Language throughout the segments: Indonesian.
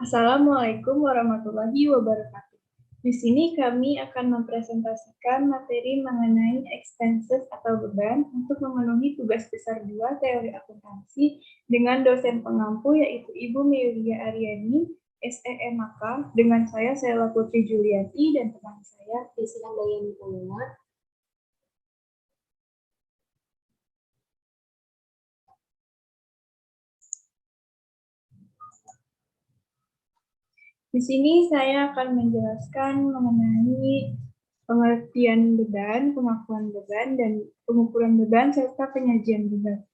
Assalamualaikum warahmatullahi wabarakatuh. Di sini kami akan mempresentasikan materi mengenai expenses atau beban untuk memenuhi tugas besar 2 teori akuntansi dengan dosen pengampu yaitu Ibu Melia Aryani, SEMAK, dengan saya Sela Putri Juliati dan teman saya Desi Handayani Pulungan. Di sini saya akan menjelaskan mengenai pengertian beban, pengakuan beban, dan pengukuran beban, serta penyajian beban.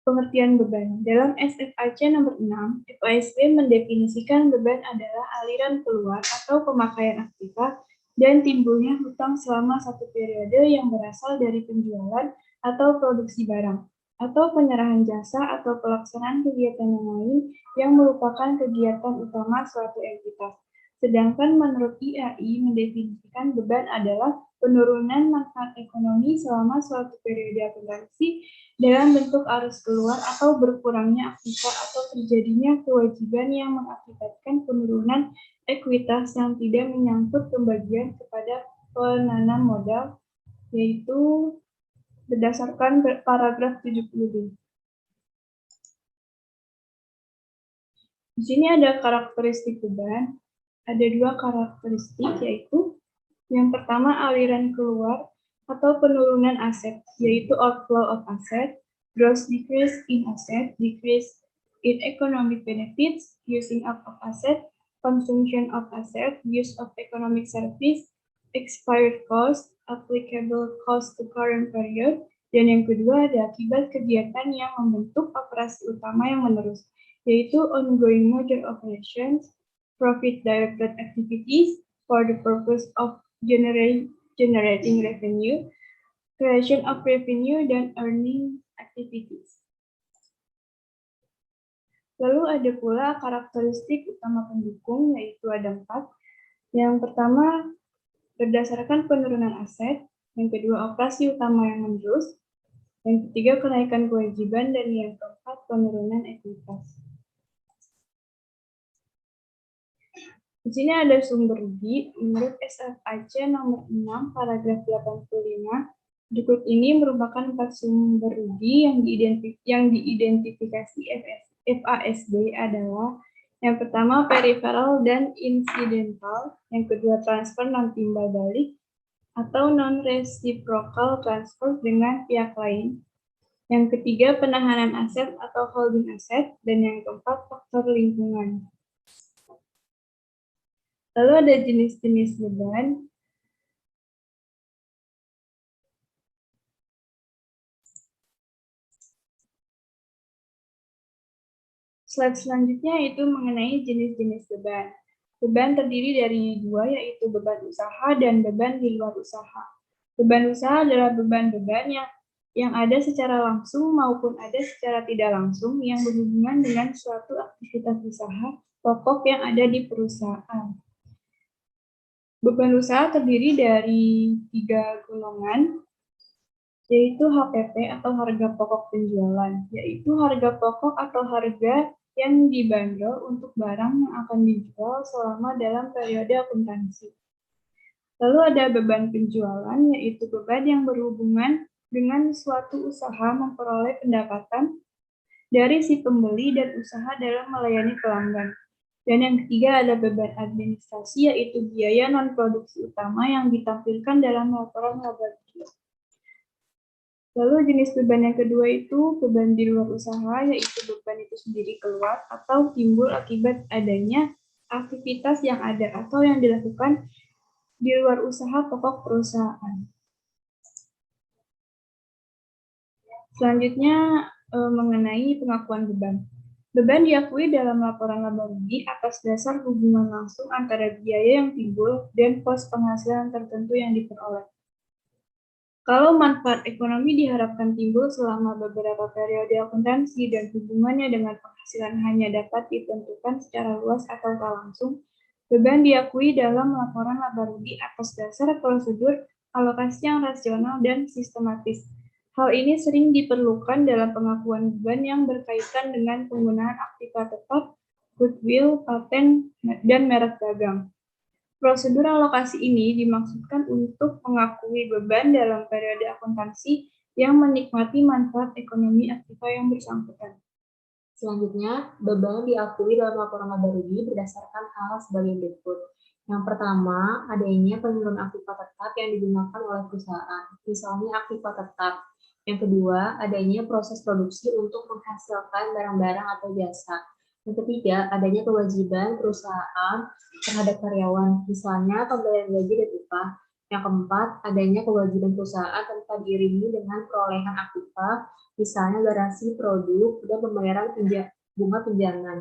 Pengertian beban. Dalam SFAC nomor 6, FASB mendefinisikan beban adalah aliran keluar atau pemakaian aktiva dan timbulnya hutang selama satu periode yang berasal dari penjualan atau produksi barang, atau penyerahan jasa atau pelaksanaan kegiatan yang lain yang merupakan kegiatan utama suatu entitas. Sedangkan menurut IAI mendefinisikan beban adalah penurunan manfaat ekonomi selama suatu periode akuntansi dalam bentuk arus keluar atau berkurangnya aktiva atau terjadinya kewajiban yang mengakibatkan penurunan ekuitas yang tidak menyangkut pembagian kepada penanam modal, yaitu berdasarkan paragraf 70B. Di sini ada karakteristik beban. Ada 2 karakteristik, yaitu yang pertama aliran keluar atau penurunan aset, yaitu outflow of asset, gross decrease in asset, decrease in economic benefits, using up of asset, consumption of asset, use of economic service, expired cost, applicable cost to current period, dan yang kedua ada akibat kegiatan yang membentuk operasi utama yang menerus, yaitu ongoing merger operations, profit directed activities for the purpose of generating revenue, creation of revenue, dan earning activities. Lalu ada pula karakteristik utama pendukung, yaitu ada 4. Yang pertama, berdasarkan penurunan aset. Yang kedua, operasi utama yang menerus. Yang ketiga, kenaikan kewajiban. Dan yang keempat, penurunan ekuitas. Di sini ada sumber rugi. Menurut SFAC nomor 6, paragraf 85, berikut ini merupakan 4 sumber rugi yang diidentifikasi FASB adalah yang pertama peripheral dan incidental, yang kedua transfer non timbal balik atau non-reciprocal transfer dengan pihak lain, yang ketiga penahanan aset atau holding aset, dan yang keempat faktor lingkungan. Lalu ada jenis-jenis beban. Slide selanjutnya itu mengenai jenis-jenis beban. Beban terdiri dari 2, yaitu beban usaha dan beban di luar usaha. Beban usaha adalah beban-beban yang ada secara langsung maupun ada secara tidak langsung yang berhubungan dengan suatu aktivitas usaha pokok yang ada di perusahaan. Beban usaha terdiri dari 3 golongan, yaitu HPP atau harga pokok penjualan, yaitu harga pokok atau harga yang dibanderol untuk barang yang akan dijual selama dalam periode akuntansi. Lalu ada beban penjualan, yaitu beban yang berhubungan dengan suatu usaha memperoleh pendapatan dari si pembeli dan usaha dalam melayani pelanggan. Dan yang ketiga ada beban administrasi, yaitu biaya non-produksi utama yang ditampilkan dalam laporan laba bersih. Lalu jenis beban yang kedua itu beban di luar usaha, yaitu beban itu sendiri keluar atau timbul akibat adanya aktivitas yang ada atau yang dilakukan di luar usaha pokok perusahaan. Selanjutnya mengenai pengakuan beban. Beban diakui dalam laporan laba rugi atas dasar hubungan langsung antara biaya yang timbul dan pos penghasilan tertentu yang diperoleh. Kalau manfaat ekonomi diharapkan timbul selama beberapa periode akuntansi dan hubungannya dengan penghasilan hanya dapat ditentukan secara luas atau tak langsung, beban diakui dalam laporan laba rugi atas dasar prosedur alokasi yang rasional dan sistematis. Hal ini sering diperlukan dalam pengakuan beban yang berkaitan dengan penggunaan aktiva tetap, goodwill, paten, dan merek dagang. Prosedur alokasi ini dimaksudkan untuk mengakui beban dalam periode akuntansi yang menikmati manfaat ekonomi aktiva yang bersangkutan. Selanjutnya, beban diakui dalam laporan laba rugi berdasarkan hal sebagai berikut. Yang pertama, adanya penurunan aktiva tetap yang digunakan oleh perusahaan, misalnya aktiva tetap. Yang kedua, adanya proses produksi untuk menghasilkan barang-barang atau jasa. Yang ketiga, adanya kewajiban perusahaan terhadap karyawan, misalnya pembayaran gaji dan upah. Yang keempat, adanya kewajiban perusahaan tanpa diiringi dengan perolehan aktiva, misalnya garansi produk dan pembayaran bunga pinjaman.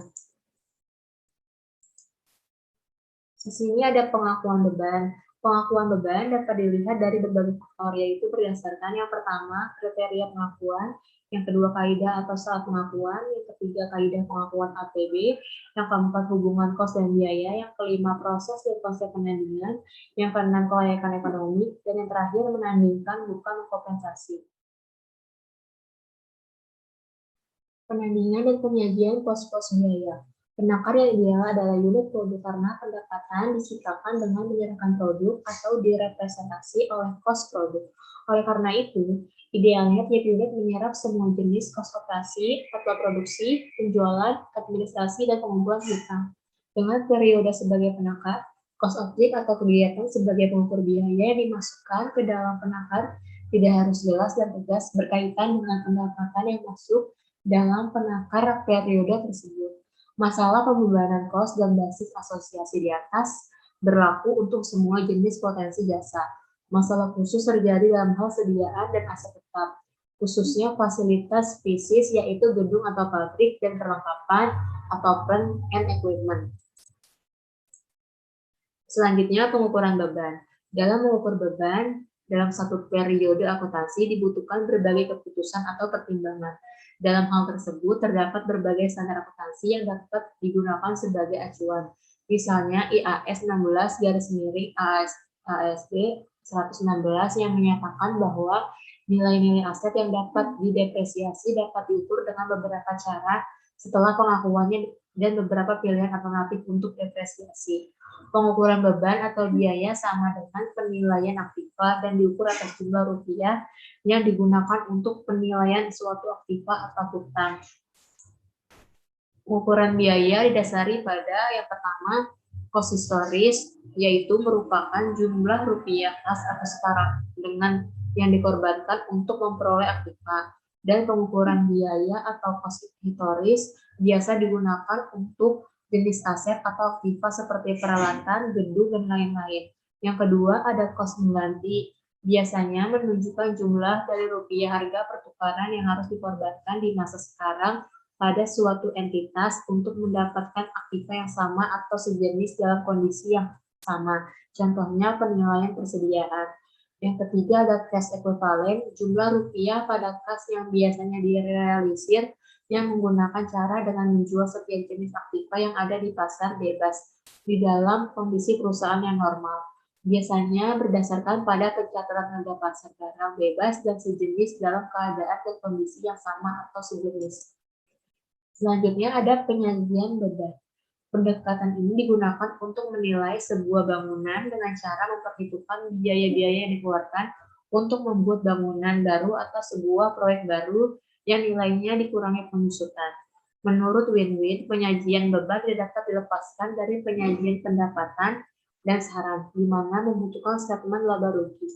Di sini ada pengakuan beban. Pengakuan beban dapat dilihat dari berbagai faktor, yaitu berdasarkan yang pertama, kriteria pengakuan, yang kedua, kaidah atau syarat pengakuan, yang ketiga, kaidah pengakuan APB, yang keempat, hubungan kos dan biaya, yang kelima, proses dan konsep penandingan, yang keenam, kelayakan ekonomi, dan yang terakhir, menandingkan bukan kompensasi. Penandingan dan penyajian pos-pos biaya. Penakar yang ideal adalah unit produk karena pendapatan diciptakan dengan menyerahkan produk atau direpresentasi oleh kos produk. Oleh karena itu, idealnya tiap unit menyerap semua jenis kos operasi, atau produksi, penjualan, administrasi, dan pengumpulan hutang. Dengan periode sebagai penakar, kos objek atau kegiatan sebagai pengukur biaya yang dimasukkan ke dalam penakar tidak harus jelas dan tegas berkaitan dengan pendapatan yang masuk dalam penakar periode tersebut. Masalah pembebanan kos dan basis asosiasi di atas berlaku untuk semua jenis potensi jasa. Masalah khusus terjadi dalam hal sediaan dan aset tetap, khususnya fasilitas fisik yaitu gedung atau pabrik dan perlengkapan atau plant and equipment. Selanjutnya, pengukuran beban. Dalam mengukur beban, dalam satu periode akuntansi dibutuhkan berbagai keputusan atau pertimbangan. Dalam hal tersebut, terdapat berbagai standar akuntansi yang dapat digunakan sebagai acuan. Misalnya IAS 16-ASB 116 yang menyatakan bahwa nilai-nilai aset yang dapat didepresiasi dapat diukur dengan beberapa cara setelah pengakuannya dan beberapa pilihan alternatif untuk depresiasi. Pengukuran beban atau biaya sama dengan penilaian aktiva dan diukur atas jumlah rupiah yang digunakan untuk penilaian suatu aktiva atau hutang. Pengukuran biaya didasari pada yang pertama, kos historis, yaitu merupakan jumlah rupiah kas atau setara dengan yang dikorbankan untuk memperoleh aktiva. Dan pengukuran biaya atau kos historis biasa digunakan untuk jenis aset atau aktiva seperti peralatan, gedung, dan lain-lain. Yang kedua, ada kos mengganti. Biasanya menunjukkan jumlah dari rupiah harga pertukaran yang harus dikorbankan di masa sekarang pada suatu entitas untuk mendapatkan aktiva yang sama atau sejenis dalam kondisi yang sama. Contohnya penilaian persediaan. Yang ketiga ada cash equivalent, jumlah rupiah pada kas yang biasanya direalisir yang menggunakan cara dengan menjual setiap jenis aktiva yang ada di pasar bebas di dalam kondisi perusahaan yang normal. Biasanya berdasarkan pada pencatatan harga pasar barang bebas dan sejenis dalam keadaan dan kondisi yang sama atau sejenis. Selanjutnya ada penyajian beban. Pendekatan ini digunakan untuk menilai sebuah bangunan dengan cara memperhitungkan biaya-biaya yang dikeluarkan untuk membuat bangunan baru atau sebuah proyek baru yang nilainya dikurangi penyusutan. Menurut Win-Win, penyajian beban tidak dapat dilepaskan dari penyajian pendapatan dan saran, di mana membutuhkan statement laba rugi.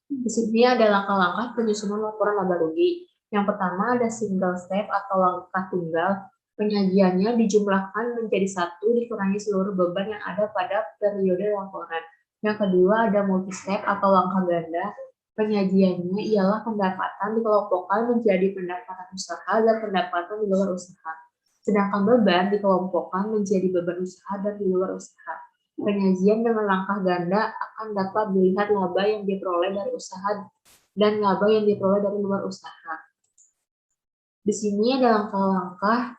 Di sini ada langkah-langkah penyusunan laporan laba rugi. Yang pertama ada single step atau langkah tunggal. Penyajiannya dijumlahkan menjadi satu dikurangi seluruh beban yang ada pada periode laporan. Yang kedua ada multi step atau langkah ganda. Penyajiannya ialah pendapatan dikelompokkan menjadi pendapatan usaha dan pendapatan di luar usaha. Sedangkan beban dikelompokkan menjadi beban usaha dan di luar usaha. Penyajian dengan langkah ganda akan dapat dilihat laba yang diperoleh dari usaha dan laba yang diperoleh dari luar usaha. Di sini ada langkah-langkah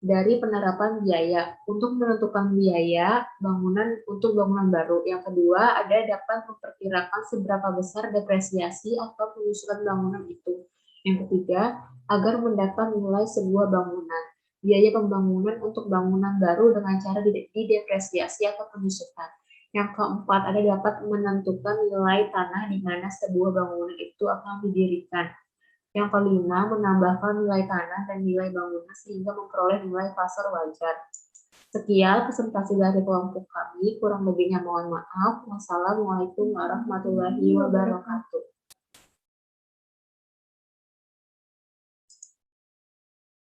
dari penerapan biaya untuk menentukan biaya bangunan untuk bangunan baru. Yang kedua, ada dapat memperkirakan seberapa besar depresiasi atau penyusunan bangunan itu. Yang ketiga, agar mendapat nilai sebuah bangunan. Biaya pembangunan untuk bangunan baru dengan cara didepresiasi atau penyusutan. Yang keempat, ada dapat menentukan nilai tanah di mana sebuah bangunan itu akan didirikan. Yang kelima, menambahkan nilai tanah dan nilai bangunan sehingga memperoleh nilai pasar wajar. Sekian presentasi dari kelompok kami. Kurang lebihnya mohon maaf. Wassalamualaikum warahmatullahi wabarakatuh.